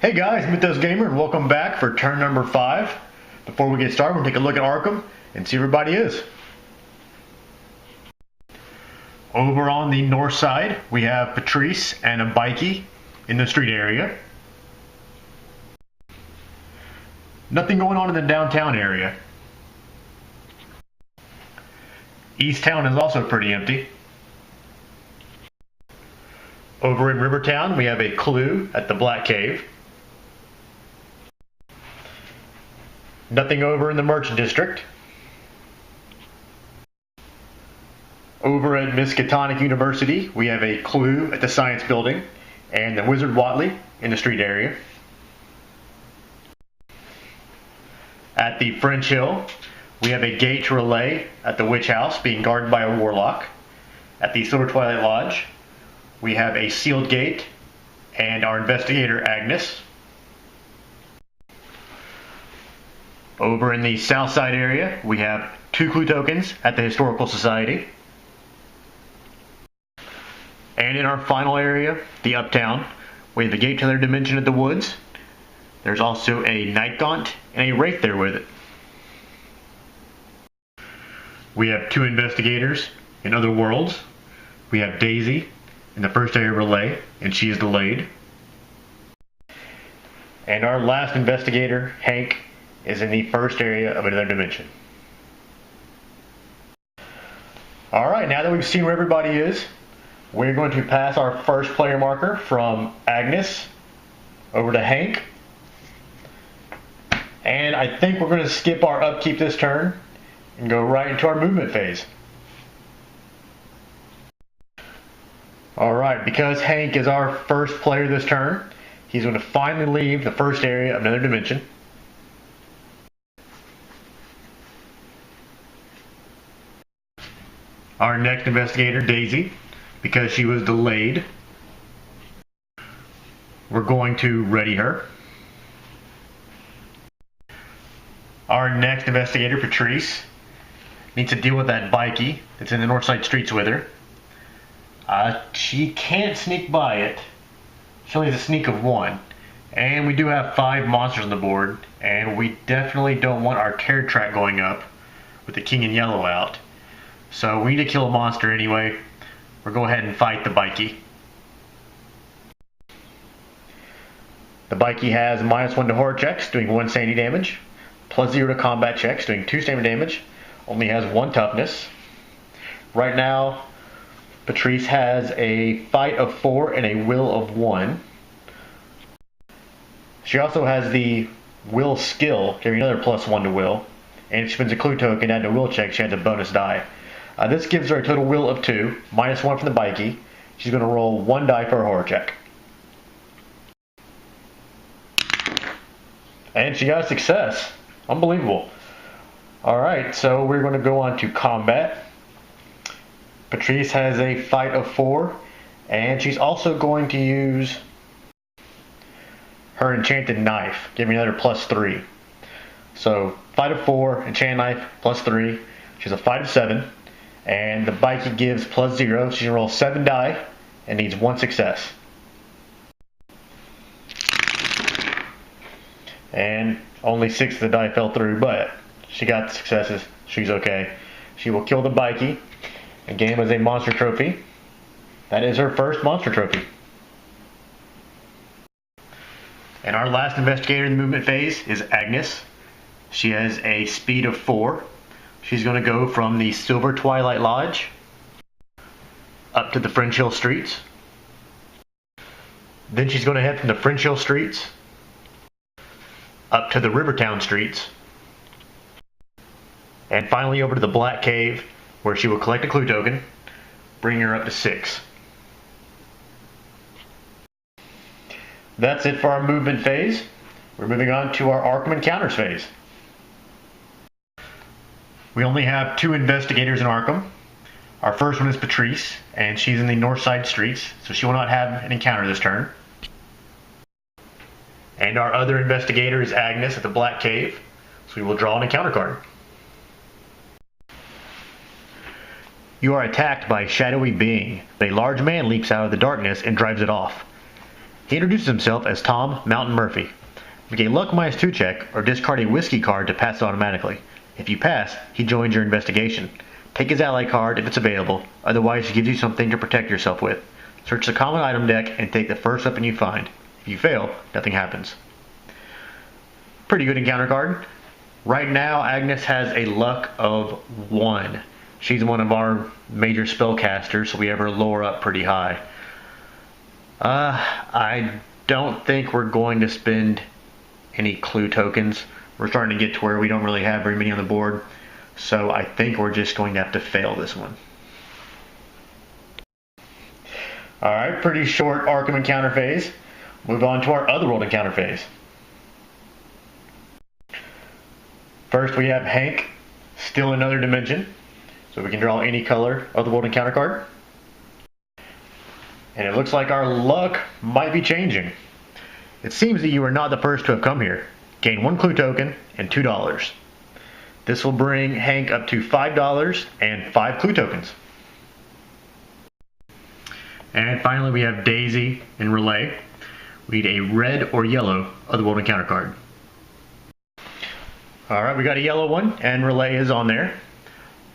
Hey guys, Mythos Gamer, and welcome back for turn number 5. Before we get started, we'll take a look at Arkham and see where everybody is. Over on the north side, we have Patrice and a bikie in the street area. Nothing going on in the downtown area. East Town is also pretty empty. Over in Rivertown, we have a clue at the Black Cave. Nothing over in the Merchant District. Over at Miskatonic University, we have a clue at the Science Building and the Wizard Watley in the street area. At the French Hill, we have a gate relay at the Witch House being guarded by a warlock. At the Silver Twilight Lodge, we have a sealed gate and our investigator Agnes. Over in the south side area, we have 2 clue tokens at the Historical Society. And in our final area, the Uptown, we have the gate to another dimension at the Woods. There's also a Night Gaunt and a Wraith there with it. We have 2 investigators in other worlds. We have Daisy in the first area relay, and she is delayed. And our last investigator, Hank, is in the first area of another dimension. Alright, now that we've seen where everybody is, we're going to pass our first player marker from Agnes over to Hank. And I think we're going to skip our upkeep this turn and go right into our movement phase. Alright, because Hank is our first player this turn, he's going to finally leave the first area of another dimension. Our next investigator, Daisy, because she was delayed, we're going to ready her. Our next investigator, Patrice, needs to deal with that bikie that's in the north side streets with her. She can't sneak by it. She only has a sneak of 1. And we do have 5 monsters on the board, and we definitely don't want our terror track going up with the king in yellow out. So we need to kill a monster anyway. We'll go ahead and fight the bikie. The bikie has -1 to horror checks, doing 1 sanity damage, +0 to combat checks, doing 2 stamina damage, only has 1 toughness. Right now, Patrice has a fight of 4 and a will of 1. She also has the will skill, giving another +1 to will, and if she spends a clue token add to will check, she has a bonus die. This gives her a total will of 2, -1 from the bikie. She's going to roll 1 die for a horror check. And she got a success. Unbelievable. Alright, so we're going to go on to combat. Patrice has a fight of 4, and she's also going to use her enchanted knife, giving another +3. So, fight of 4, enchanted knife, +3. She's a fight of 7. And the bikie gives +0. She can roll 7 die and needs 1 success. And only 6 of the die fell through, but she got successes. She's okay. She will kill the bikie and gain as a monster trophy. That is her first monster trophy. And our last investigator in the movement phase is Agnes. She has a speed of 4. She's going to go from the Silver Twilight Lodge up to the French Hill Streets. Then she's going to head from the French Hill Streets up to the Rivertown Streets. And finally over to the Black Cave, where she will collect a clue token, bringing her up to 6. That's it for our movement phase. We're moving on to our Arkham Encounters phase. We only have 2 investigators in Arkham. Our first one is Patrice, and she's in the north side streets, so she will not have an encounter this turn. And our other investigator is Agnes at the Black Cave, so we will draw an encounter card. You are attacked by a shadowy being. A large man leaps out of the darkness and drives it off. He introduces himself as Tom Mountain Murphy. Make a luck -2 check or discard a whiskey card to pass automatically. If you pass, he joins your investigation. Take his ally card if it's available, otherwise he gives you something to protect yourself with. Search the common item deck and take the first weapon you find. If you fail, nothing happens. Pretty good encounter card. Right now, Agnes has a luck of 1. She's one of our major spellcasters, so we have her lore up pretty high. I don't think we're going to spend any clue tokens. We're starting to get to where we don't really have very many on the board, so I think we're just going to have to fail this one. Alright, pretty short Arkham encounter phase. Move on to our Otherworld encounter phase. First we have Hank, still another dimension, so we can draw any color Otherworld encounter card. And it looks like our luck might be changing. It seems that you are not the first to have come here. Gain 1 clue token and $2. This will bring Hank up to $5 and 5 clue tokens. And finally we have Daisy and Relay. We need a red or yellow Otherworld encounter card. Alright, we got a yellow one, and Relay is on there.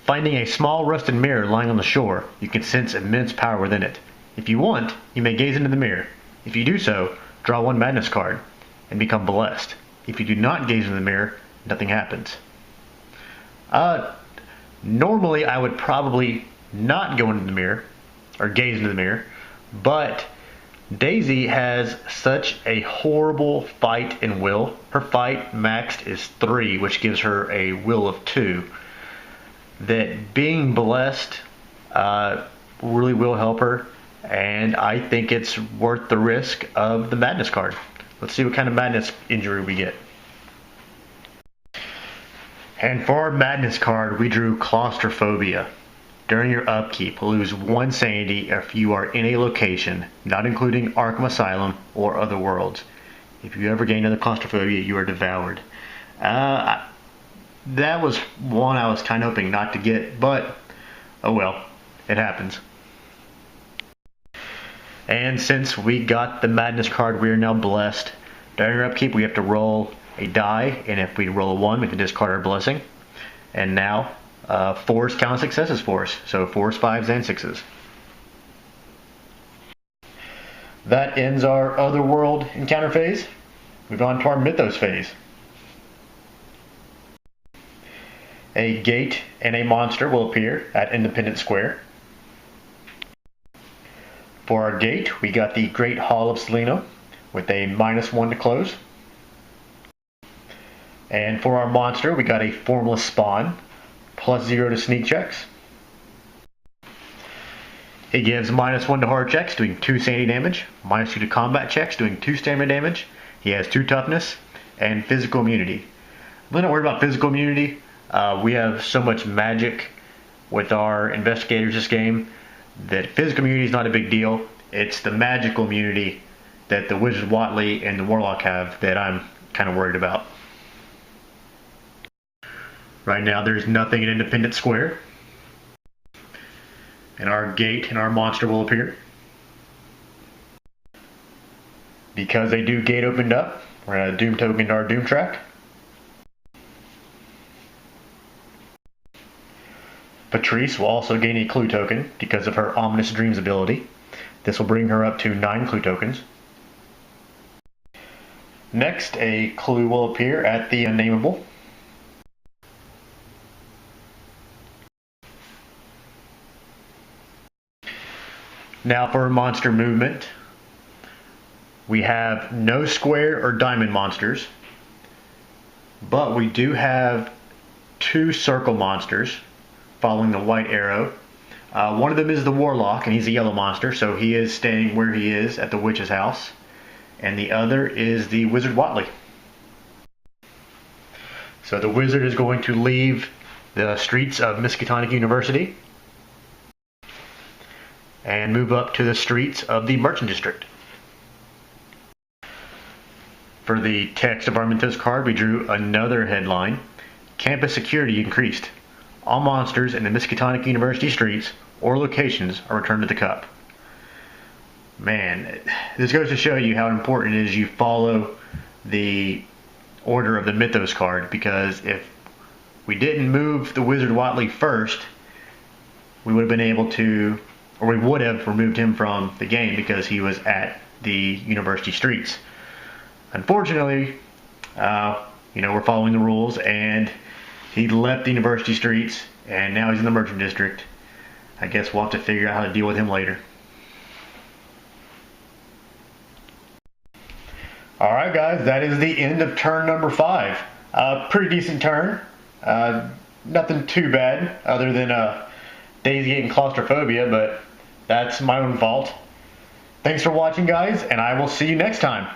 Finding a small rusted mirror lying on the shore, you can sense immense power within it. If you want, you may gaze into the mirror. If you do so, draw 1 madness card and become blessed. If you do not gaze into the mirror, nothing happens. Normally I would probably not go into the mirror, or gaze into the mirror, but Daisy has such a horrible fight and will. Her fight maxed is 3, which gives her a will of 2. That being blessed really will help her, and I think it's worth the risk of the madness card. Let's see what kind of madness injury we get. And for our madness card, we drew claustrophobia. During your upkeep, lose 1 sanity if you are in a location, not including Arkham Asylum or other worlds. If you ever gain another claustrophobia, you are devoured. That was one I was kind of hoping not to get, but oh well, it happens. And since we got the madness card, we are now blessed. During our upkeep, we have to roll a die, and if we roll a 1, we can discard our blessing. And now, 4s count as successes for us, so 4s, 5s, and 6s. That ends our Otherworld encounter phase. Move on to our Mythos phase. A gate and a monster will appear at Independence Square. For our gate, we got the Great Hall of Seleno with a -1 to close. And for our monster, we got a Formless Spawn, +0 to sneak checks. It gives -1 to hard checks, doing 2 sanity damage, -2 to combat checks, doing 2 stamina damage. He has 2 toughness, and physical immunity. I'm not worried about physical immunity. We have so much magic with our investigators this game that physical immunity is not a big deal. It's the magical immunity that the Wizard Watley and the Warlock have that I'm kind of worried about. Right now there's nothing in Independence Square. And our gate and our monster will appear. Because a new gate opened up, we're going to doom token to our doom track. Patrice will also gain a clue token because of her Ominous Dreams ability. This will bring her up to 9 clue tokens. Next, a clue will appear at the Unnameable. Now for monster movement. We have no square or diamond monsters, but we do have 2 circle monsters following the white arrow. One of them is the Warlock, and he's a yellow monster, so he is staying where he is at the witch's house. And the other is the Wizard Watley. So the wizard is going to leave the streets of Miskatonic University and move up to the streets of the Merchant District. For the text of our Mythos card, we drew another headline. Campus security increased. All monsters in the Miskatonic University streets or locations are returned to the cup. Man, this goes to show you how important it is you follow the order of the Mythos card, because if we didn't move the Wizard Watley first, we would have been able to, or we would have removed him from the game because he was at the University Streets. Unfortunately, we're following the rules, and he left the University Streets, and now he's in the Merchant District. I guess we'll have to figure out how to deal with him later. Alright guys, that is the end of turn number 5. Pretty decent turn. Nothing too bad other than Daisy getting claustrophobia, but that's my own fault. Thanks for watching guys, and I will see you next time.